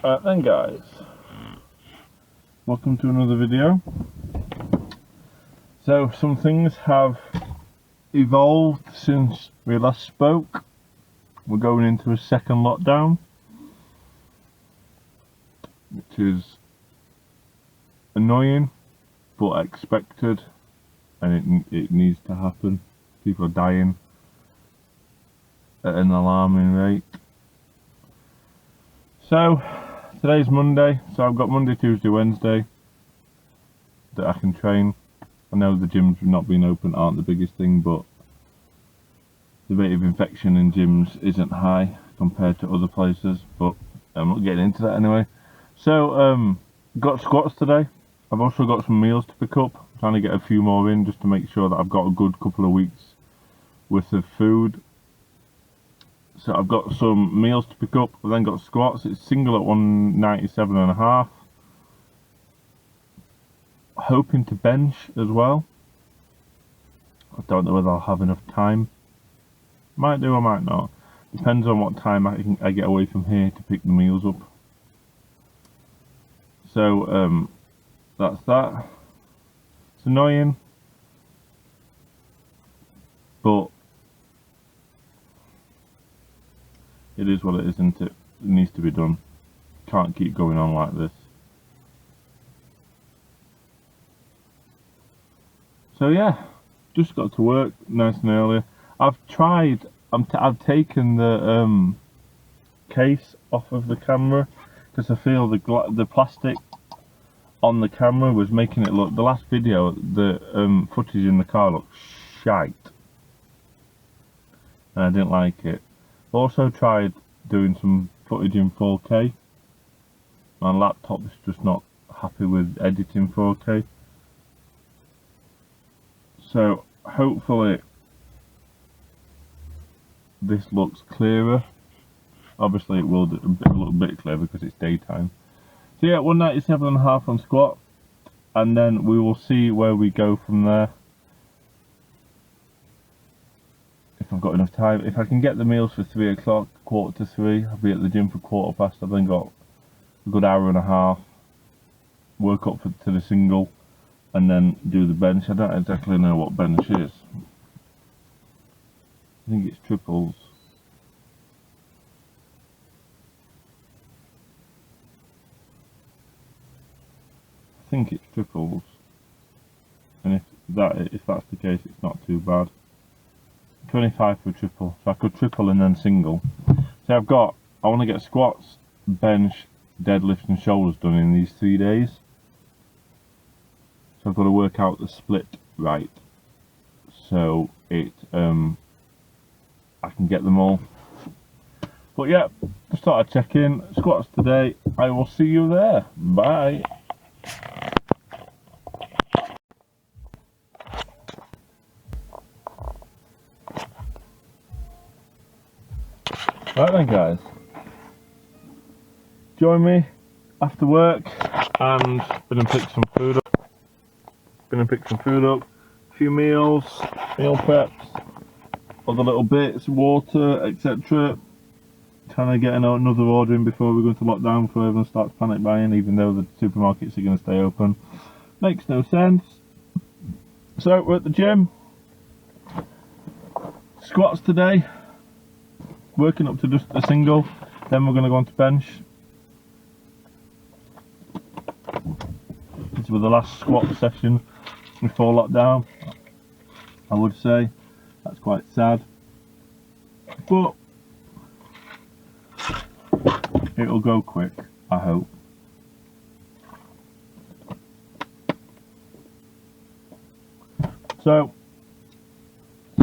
Right then guys, welcome to another video. So some things have evolved since we last spoke. We're going into a second lockdown, which is annoying but expected, and it needs to happen. People are dying at an alarming rate. So today's Monday, so I've got Monday, Tuesday, Wednesday that I can train. I know the gyms not being open aren't the biggest thing, but the rate of infection in gyms isn't high compared to other places, but I'm not getting into that anyway. So got squats today. I've also got some meals to pick up. I'm trying to get a few more in just to make sure that I've got a good couple of weeks worth of food. So I've got some meals to pick up. I've then got squats. It's single at 197.5. Hoping to bench as well. I don't know whether I'll have enough time. Might do or might not. Depends on what time I get away from here to pick the meals up. So that's that. It's annoying, but it is what it is, isn't it? It needs to be done. Can't keep going on like this. So yeah, just got to work nice and early. I've taken the case off of the camera because I feel the plastic on the camera was making it look. The last video, the footage in the car looked shite, and I didn't like it. Also tried doing some footage in 4K. My laptop's just not happy with editing 4K. So hopefully this looks clearer. Obviously it will look a bit clearer because it's daytime. So yeah, 197.5 on squat, and then we will see where we go from there. If I've got enough time, if I can get the meals for 3 o'clock, 2:45, I'll be at the gym for 1:15. I've then got a good hour and a half, work up to the single, and then do the bench. I don't exactly know what bench is. I think it's triples. I think it's triples, and if that's the case, it's not too bad. 25 for triple, so I could triple and then single. So I want to get squats, bench, deadlift and shoulders done in these 3 days. So I've got to work out the split right, so I can get them all. But yeah, just thought I'd check in. Squats today. I will see you there. Bye. Right then guys, join me after work, and been and pick some food up. A few meals, meal preps, other little bits, water, etc. Trying to get another order in before we go into lockdown, before everyone starts panic buying, even though the supermarkets are going to stay open. Makes no sense. So we're at the gym. Squats today. Working up to just a single, then we're going to go on to bench. This was the last squat session before lockdown, I would say. That's quite sad, but it'll go quick, I hope. So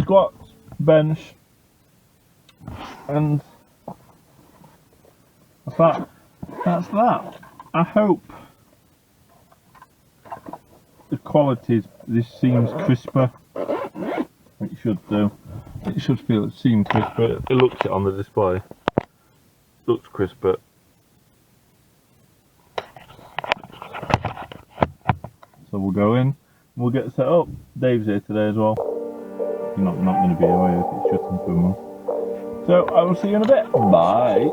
squats, bench, and that's that. I hope the quality, this seems crisper. It should do. It should seem crisper. It looks it on the display. Looks crisper. So we'll go in. We'll get set up. Dave's here today as well. You're not going to be away if it's shutting for a month. So I will see you in a bit. Bye.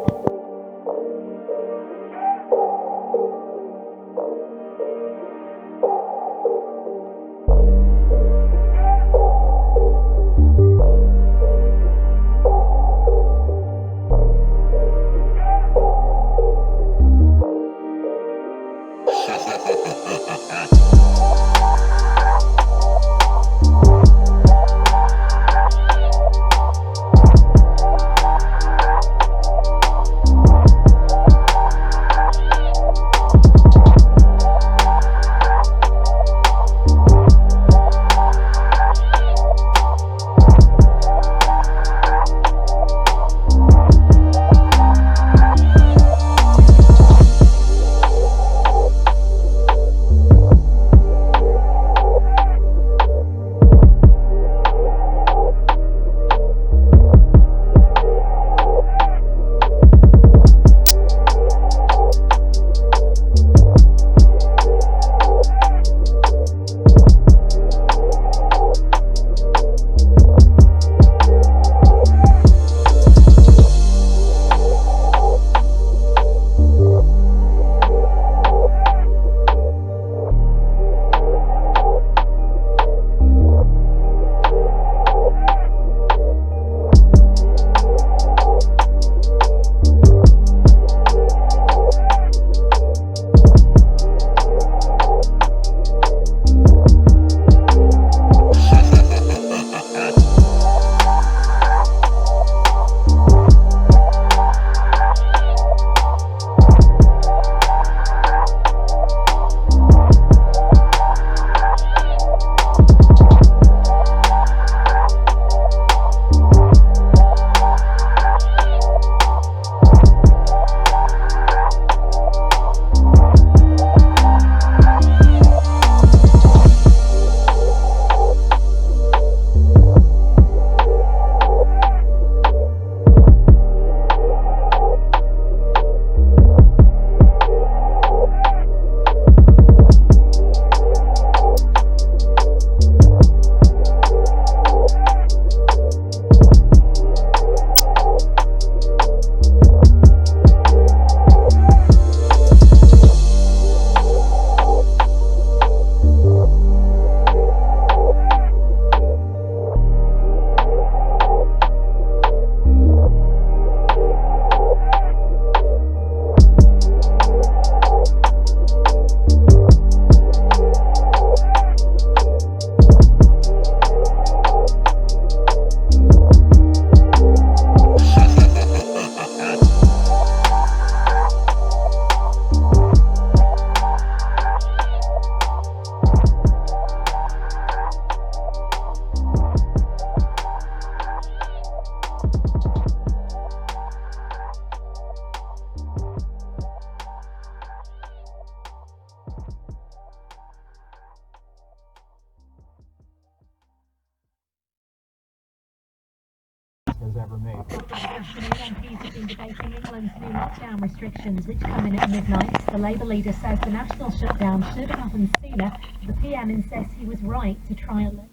America's ever made. MPs have been debating England's new lockdown restrictions, which come in at midnight. The Labour leader says the national shutdown should have happened sooner. The PM insists he was right to trial it.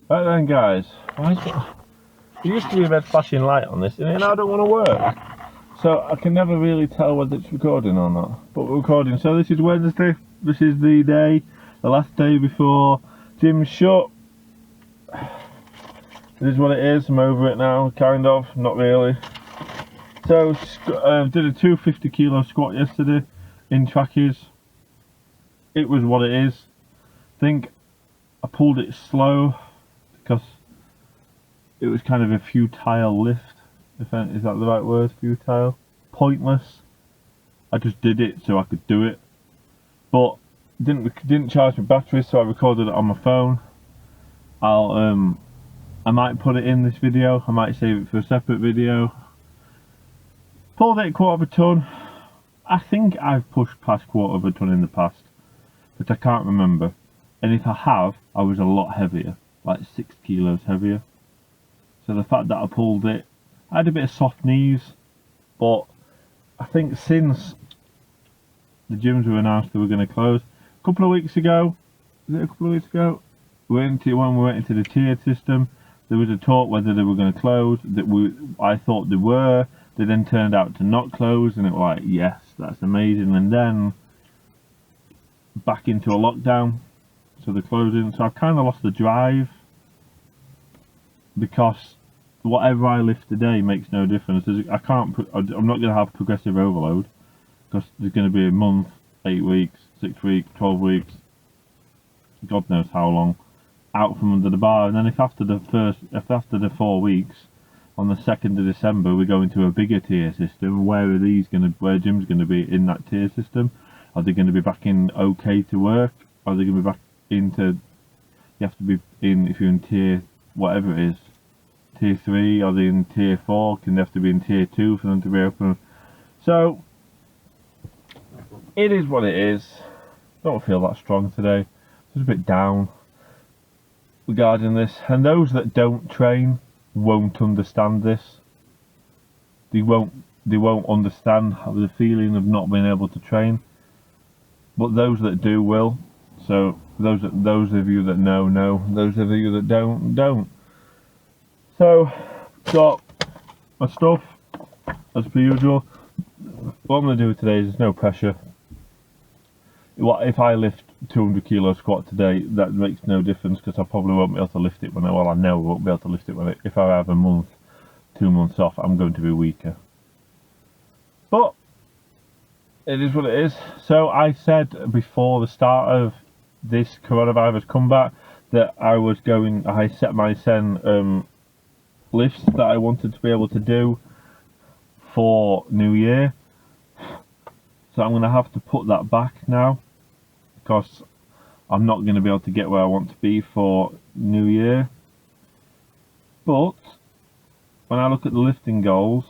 Right then, guys. Why is it? There used to be a red flashing light on this, and now I don't want to work. So I can never really tell whether it's recording or not. But we're recording. So this is Wednesday. This is the day, the last day before gym's shut. This is what it is. I'm over it now, kind of. Not really. So did a 250 kilo squat yesterday in trackies. It was what it is. I think I pulled it slow because it was kind of a futile lift. Is that the right word? Futile? Pointless. I just did it so I could do it. But didn't charge my battery, so I recorded it on my phone. I might put it in this video. I might save it for a separate video. Pulled it 1/4 ton. I think I've pushed past 1/4 ton in the past, but I can't remember. And if I have, I was a lot heavier, like 6 kilos heavier. So the fact that I pulled it, I had a bit of soft knees, but I think since the gyms were announced they were going to close a couple of weeks ago, when we went into the tier system, there was a talk whether they were going to close. I thought they were. They then turned out to not close, and it was like, yes, that's amazing. And then back into a lockdown, so they're closing. So I've kind of lost the drive, because whatever I lift today makes no difference. I'm not going to have progressive overload, because there's going to be a month, 8 weeks, 6 weeks, 12 weeks, God knows how long, out from under the bar. And then if after the 4 weeks, on the 2nd of December, we go into a bigger tier system, where gyms going to be in that tier system? Are they going to be back in okay to work? Are they going to be back into, you have to be in, if you're in tier, whatever it is, tier 3, are they in tier 4? Can they have to be in tier 2 for them to be open? So, it is what it is. Don't feel that strong today. Just a bit down regarding this. And those that don't train won't understand this. They won't understand the feeling of not being able to train. But those that do will. So those of you that know. Those of you that don't. So got my stuff as per usual. What I'm going to do today is, there's no pressure. If I lift 200 kilo squat today, that makes no difference, because I probably won't be able to lift it I know I won't be able to lift it if I have a month, 2 months off. I'm going to be weaker. But it is what it is. So I said before the start of this coronavirus comeback that I set my 10 lifts that I wanted to be able to do for New Year. So I'm going to have to put that back now, because I'm not going to be able to get where I want to be for New Year. But when I look at the lifting goals,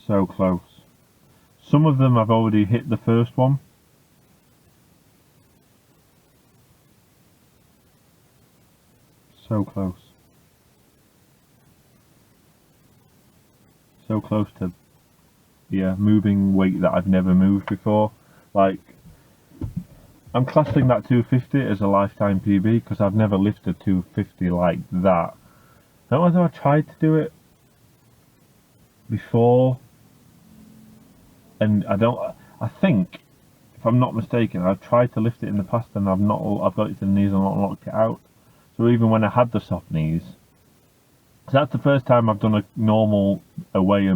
so close. Some of them I've already hit the first one. So close. So close to, yeah, moving weight that I've never moved before. Like, I'm classing that 250 as a lifetime PB, because I've never lifted 250 like that. I don't know whether I tried to do it before, and I think, if I'm not mistaken, I've tried to lift it in the past and I've got it to the knees and not locked it out. So even when I had the soft knees, so that's the first time I've done a normal away,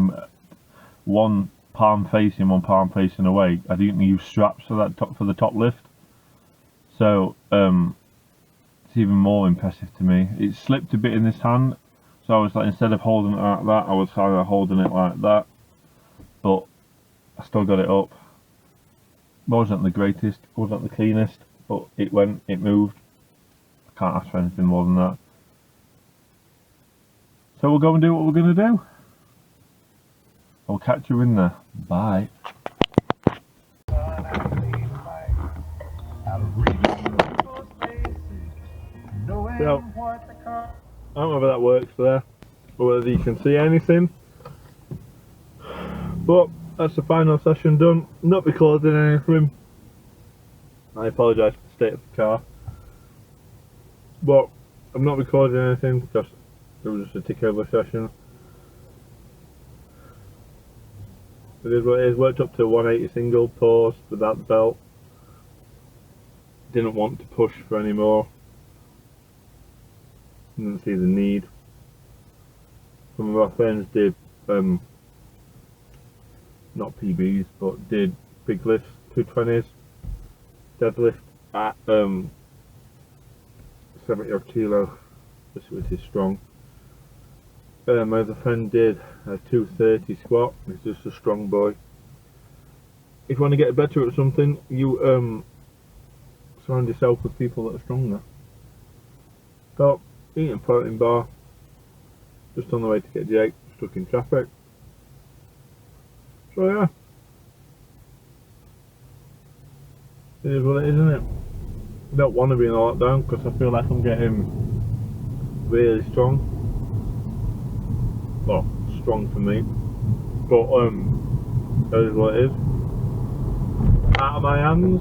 one palm facing, one palm facing away. I didn't use straps for the top lift. So it's even more impressive to me. It slipped a bit in this hand, so I was like, instead of holding it like that, I was kind of holding it like that. But I still got it up. Wasn't the greatest, wasn't the cleanest, but it moved. I can't ask for anything more than that. So we'll go and do what we're going to do. I'll catch you in there. Bye. So, I don't know whether that works there, or whether you can see anything. But that's the final session done. Not recording anything. I apologise for the state of the car. But I'm not recording anything because it was just a tick over session. It is what it is. Worked up to 180 single post without the belt. Didn't want to push for any more. Didn't see the need. Some of our friends did not PBs, but did big lifts, 220s, deadlift at 70 odd kilo, which is strong. My other friend did a 230 squat. He's just a strong boy. If you want to get better at something, you surround yourself with people that are stronger. So, eating a protein bar, just on the way to get Jake, stuck in traffic. So yeah, it is what it is, isn't it? I don't want to be in a lockdown because I feel like I'm getting really strong. Well, strong for me, but that is what it is. Out of my hands.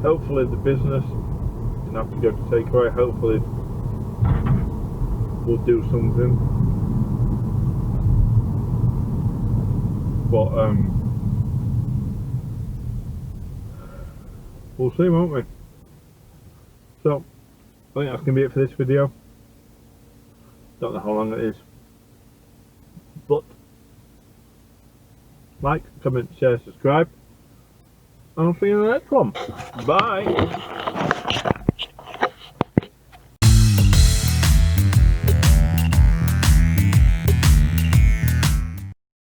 Hopefully the business didn't have to go to takeaway. Hopefully we'll do something. But we'll see, won't we? So I think that's gonna be it for this video. Don't know how long it is, but like, comment, share, subscribe, and I'll see you in the next one. Bye.